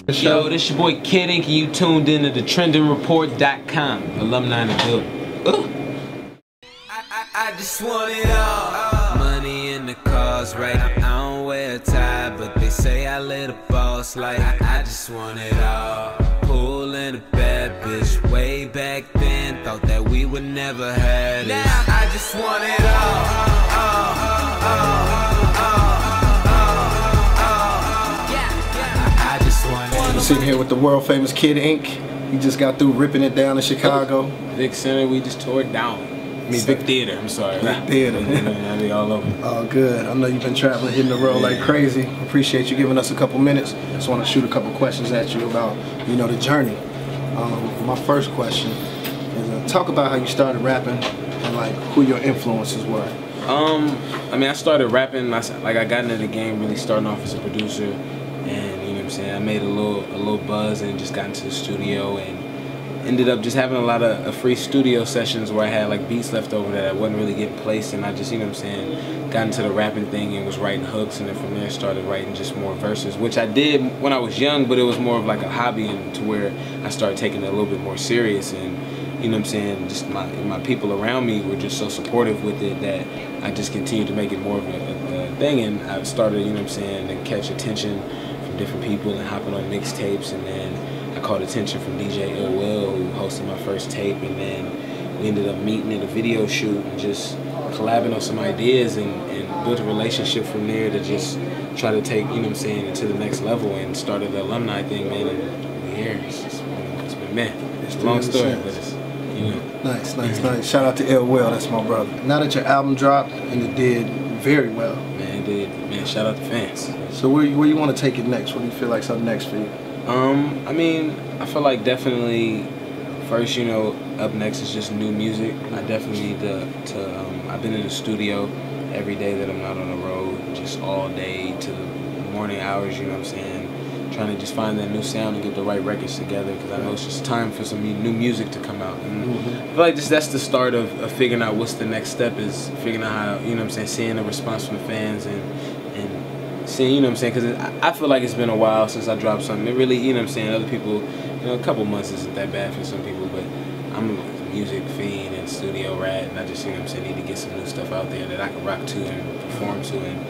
Yo, this your boy Kid Ink, and you tuned into the TrendingReport.com. Alumni in the building. I just want it all. Money in the cars, right? I don't wear a tie, but they say I live a boss like I just want it all. Pool and a bad bitch way back then, thought that we would never have it. Now I just want it all. I just want it all. I'm sitting here with the world famous Kid Ink. He just got through ripping it down in Chicago. Vic Center, we just tore it down. I mean, Vic Theater, I'm sorry. Vic Theater. I be all over. Oh, good. I know you've been traveling, hitting the road like crazy. Appreciate you giving us a couple minutes. Just want to shoot a couple questions at you about, the journey. My first question is talk about how you started rapping and like who your influences were. I mean, I started rapping. I got into the game really starting off as a producer, and you know what I'm saying. I made a little buzz and just got into the studio and ended up just having a lot of free studio sessions where I had like beats left over that I wasn't really getting placed, and I just, you know what I'm saying, got into the rapping thing and was writing hooks, and then from there started writing just more verses, which I did when I was young, but it was more of like a hobby, and to where I started taking it a little bit more serious. And you know what I'm saying, just my people around me were just so supportive with it that I just continued to make it more of a thing, and I started, you know what I'm saying, to catch attention from different people and hopping on mixtapes, and then I caught attention from DJ Ill Will, who hosted my first tape, and then we ended up meeting at a video shoot and just collabing on some ideas and built a relationship from there to just try to take, you know what I'm saying, into the next level, and started the alumni thing, man, and we're here. It's been, man, it's a long story, but it's, you know. Nice. Shout out to Ill Will, that's my brother. Now that your album dropped and it did very well. Man, it did. Man, shout out to fans. So where you want to take it next? What do you feel like's up next for you? I mean, I feel like definitely first, up next is just new music. I definitely need to I've been in the studio every day that I'm not on the road, just all day to the morning hours, you know what I'm saying, trying to just find that new sound and get the right records together, because I know it's just time for some new music to come out. And I feel like that's the start of figuring out what's the next step, is figuring out how, you know what I'm saying, seeing the response from the fans and seeing, you know what I'm saying, because I feel like it's been a while since I dropped something. It really, you know what I'm saying, other people, a couple months isn't that bad for some people, but I'm a music fiend and studio rat, and I just, you know what I'm saying, need to get some new stuff out there that I can rock to and perform to, and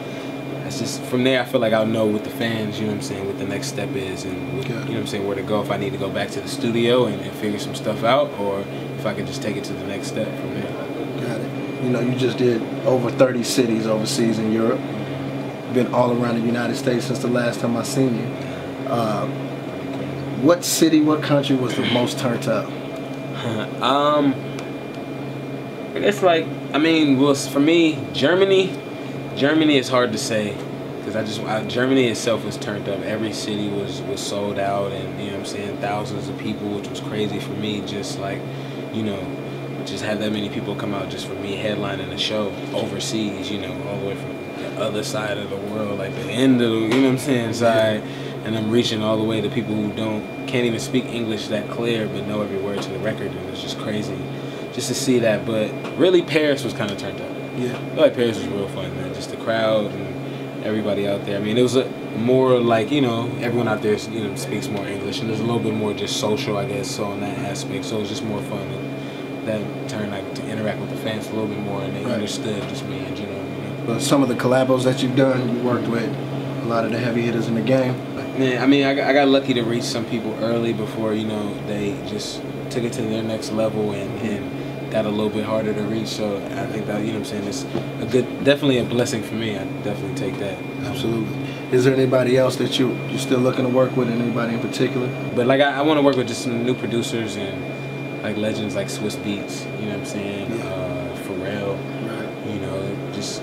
that's just, from there I feel like I'll know with the fans, you know what I'm saying, what the next step is, and what, you know what I'm saying, where to go, if I need to go back to the studio and figure some stuff out, or if I can just take it to the next step from there. Got it. You just did over 30 cities overseas in Europe. Been all around the United States since the last time I seen you. What city, what country was the most turned up? It's like, I mean, well, for me, Germany is hard to say, because Germany itself was turned up. Every city was sold out, and you know what I'm saying, thousands of people, which was crazy for me. Just like, just have that many people come out just for me headlining a show overseas, all the way from the other side of the world, like the end of the, you know what I'm saying, side, and I'm reaching all the way to people who can't even speak English that clear, but know every word to the record, and it's just crazy just to see that. But really, Paris was kind of turned up. Yeah, I feel like Paris was real fun, man. Just the crowd and everybody out there. I mean, it was more like, everyone out there, speaks more English, and there's a little bit more just social, I guess, so in that aspect. So it was just more fun, and that turned out to interact with the fans a little bit more, and they understood just me and But some of the collabos that you've done, you worked with a lot of the heavy hitters in the game. Man, I mean, I got lucky to reach some people early before, they just took it to their next level and got a little bit harder to reach. So I think that, you know what I'm saying, it's definitely a blessing for me. I definitely take that. Absolutely. Is there anybody else that you're still looking to work with, anybody in particular? But like, I want to work with just some new producers and like legends like Swiss Beats, you know what I'm saying, Pharrell, just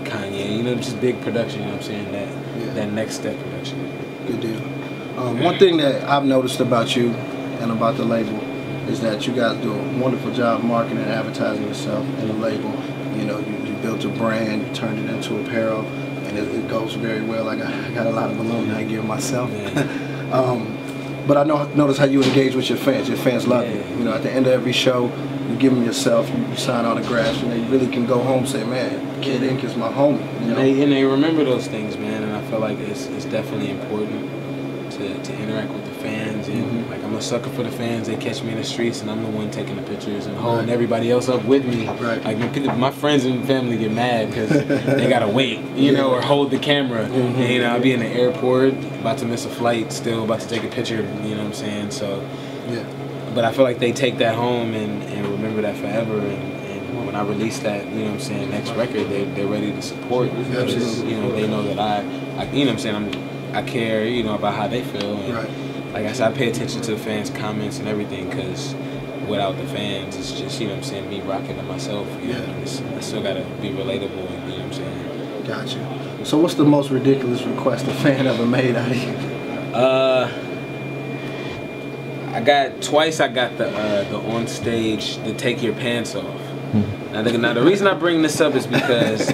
Kanye, just big production, you know what I'm saying, that next step production. Good deal. One thing that I've noticed about you and about the label is that you guys do a wonderful job marketing and advertising yourself and the label. You built a brand, you turned it into apparel, and it goes very well. I got a lot of alumni gear myself. But I notice how you engage with your fans. Your fans love you. At the end of every show, you give them yourself, you sign autographs, and they really can go home and say, man, Kid Ink is my homie. And they remember those things, man, and I feel like it's definitely important to interact with the fans, and like I'm a sucker for the fans. They catch me in the streets, and I'm the one taking the pictures and holding everybody else up with me. Right. Like when my friends and family get mad because they gotta wait, you know, or hold the camera. And, you know, I'll be in the airport, about to miss a flight, still about to take a picture. You know what I'm saying? So, but I feel like they take that home and remember that forever. And when I release that, you know what I'm saying, next record, they're ready to support because, you know, they know that I you know what I'm saying, I care, you know, about how they feel. And like I said, I pay attention to the fans' comments and everything because without the fans, it's just, you know what I'm saying, me rocking to myself. You know, I still gotta be relatable, and, you know what I'm saying. Gotcha. So what's the most ridiculous request a fan ever made out of you? I got the on stage, the take your pants off. Now the reason I bring this up is because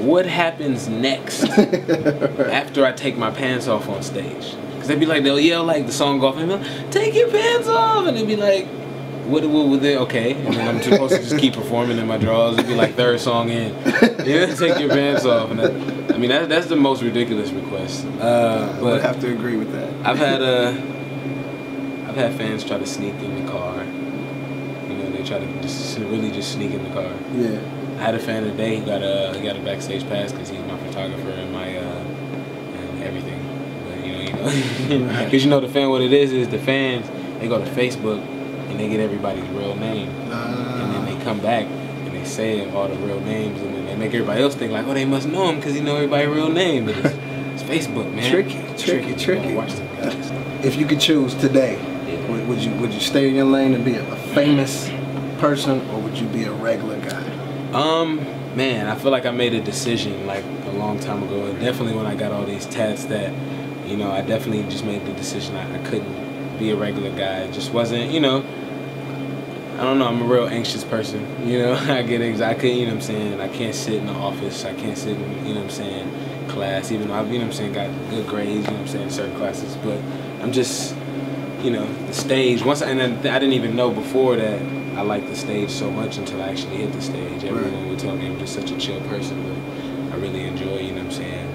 what happens next after I take my pants off on stage? Because they'd be like, they'll yell like the song off and be like, take your pants off, and they'd be like, what would they, okay, and then I'm supposed to just keep performing in my drawers. It'd be like third song in, yeah, take your pants off, and I mean that's the most ridiculous request. I would have to agree with that. I've had fans try to sneak in the car. You know, they try to just sneak in the car. Yeah. I had a fan today who got a backstage pass because he's my photographer and my and everything. But you know, because you know the fan, what it is the fans, they go to Facebook and they get everybody's real name, and then they come back and they say all the real names, and then they make everybody else think like, oh, they must know him because he know everybody's real name. But it's Facebook, man. Tricky. Watch them guys. If you could choose today, would you stay in your lane and be a famous person, or would you be a regular guy? Man, I feel like I made a decision like a long time ago. Definitely when I got all these tats that, you know, I definitely just made the decision I couldn't be a regular guy. It just wasn't, you know, I don't know, I'm a real anxious person, you know. I get anxiety, you know what I'm saying, I can't sit in the office, I can't sit in, you know what I'm saying, class, even though I've, you know what I'm saying, got good grades, you know what I'm saying, in certain classes, but I'm just, you know, the stage, and then I didn't even know before that I liked the stage so much until I actually hit the stage. Everyone would tell me I'm just such a chill person, but I really enjoy, you know what I'm saying,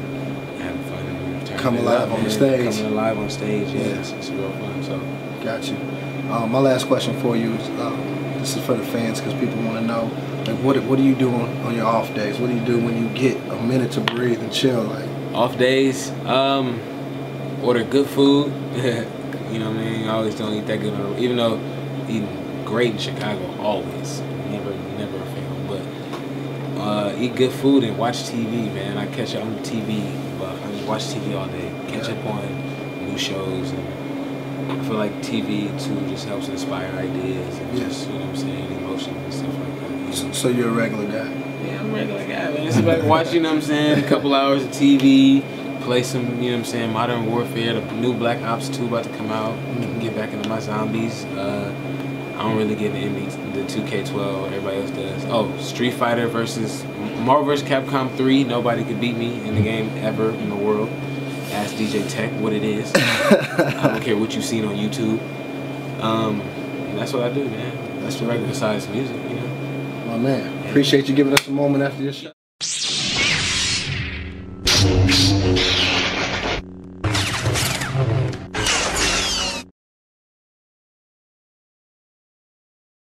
having fun and coming alive on the stage. Coming alive on stage, it's real fun. So. Got you. My last question for you is, this is for the fans because people want to know, like, what are you doing on your off days? What do you do when you get a minute to breathe and chill? Like off days, order good food. You know what I mean? I always don't eat that good, even though eating great in Chicago always, never fail. But eat good food and watch TV, man. I catch up on TV, but I watch TV all day. Catch up on new shows, and I feel like TV too just helps inspire ideas and just, you know what I'm saying, emotions and stuff like that. You know? So you're a regular guy? Yeah, I'm a regular guy, man. It's like watching, you know what I'm saying, a couple hours of TV. Play some, you know what I'm saying, Modern Warfare, the new Black Ops 2 about to come out. Get back into my zombies. I don't really get into the 2K12, everybody else does. Oh, Street Fighter versus Marvel vs. Capcom 3. Nobody could beat me in the game ever in the world. Ask DJ Tech what it is. I don't care what you've seen on YouTube. And that's what I do, man. That's the regular size music, you know. My man, appreciate you giving us a moment after your show.